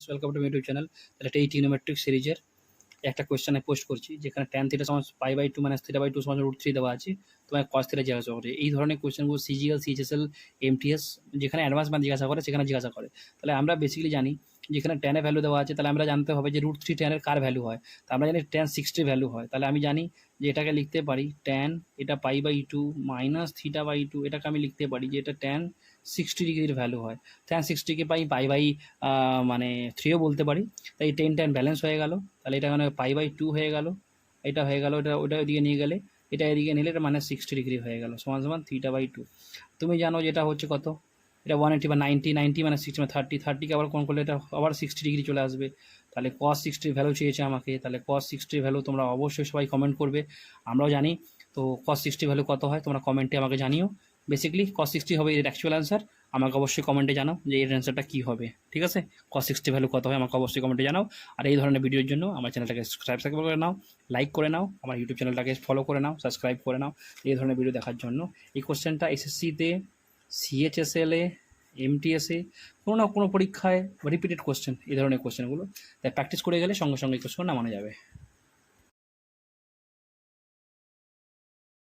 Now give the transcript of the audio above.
Welcome to YouTube channel. তাহলে এটা এই ট্রিগনোমেট্রিক সিরিজের একটা কোয়েশ্চেনে পোস্ট করছি, যেখানে ট্যান থিটা সমান π/2 - θ/2 সমান √3 দেওয়া আছে। তোমায় কস থিটা জিজ্ঞাসা করে। এই ধরনের কোয়েশ্চেনগুলো সিজিএল, সিএইচএসএল, এমটিএস যেখানে অ্যাডভান্স মান জিজ্ঞাসা করে সেখানে জিজ্ঞাসা করে। তাহলে আমরা বেসিক্যালি জানি যেখানে ট্যানের ভ্যালু দেওয়া আছে, তাহলে আমরা জানতে হবে যে √3 ট্যানের কার ভ্যালু হয়। তা আমরা জানি ট্যান 60 ভ্যালু হয়। তাহলে আমি জানি যে এটাকে লিখতে পারি ট্যান, এটা π/2 - θ/2, এটাকে আমি লিখতে পারি যে এটা ট্যান 60 ডিগ্রির ভ্যালু হয়। ট্যান 60কে মানে 3ও বলতে পারি। তাই 10 ট্যান ব্যালেন্স হয়ে গেল। তাহলে এটা মানে π/2 হয়ে গেল, এটা হয়ে গেল, ওটা ওইদিকে নিয়ে গেলে, এটা এদিকে নিলে এটা মানে 60 ডিগ্রি হয়ে গেল, সমান সমান θ/2। তুমি জানো যেটা হচ্ছে কত, এটা 180 বা 90 মানে 60 মানে 30কে আবার কোন করলে এটা আবার 60 ডিগ্রি চলে আসবে। তাহলে cos 60 ভ্যালু চেয়েছে আমাকে, তাহলে cos 60 ভ্যালু তোমরা অবশ্যই সবাই কমেন্ট করবে, আমরাও জানি। তো cos 60 ভ্যালু কত হয় তোমরা কমেন্টে আমাকে জানিও। বেসিক্যালি cos 60 হবে এর অ্যাকচুয়াল অ্যান্সার। আমাকে অবশ্যই কমেন্টে জানাও যে এর অ্যান্সারটা কী হবে, ঠিক আছে? cos 60 ভ্যালু কত হয় আমাকে অবশ্যই কমেন্টে জানাও। আর এই ধরনের ভিডিওর জন্য আমার চ্যানেলটাকে সাবস্ক্রাইব করে নাও, লাইক করে নাও, আমার ইউটিউব চ্যানেলটাকে ফলো করে নাও, সাবস্ক্রাইব করে নাও এই ধরনের ভিডিও দেখার জন্য। এই কোশ্চেনটা এসএসসিতে, সিএইচএসএলে, এমটিএসে কোনো না কোনো পরীক্ষায় রিপিটেড কোশ্চেন, এই ধরনের কোশ্চেনগুলো। তাই প্র্যাকটিস করে গেলে সঙ্গে সঙ্গে এই কোশ্চেন নামানো যাবে।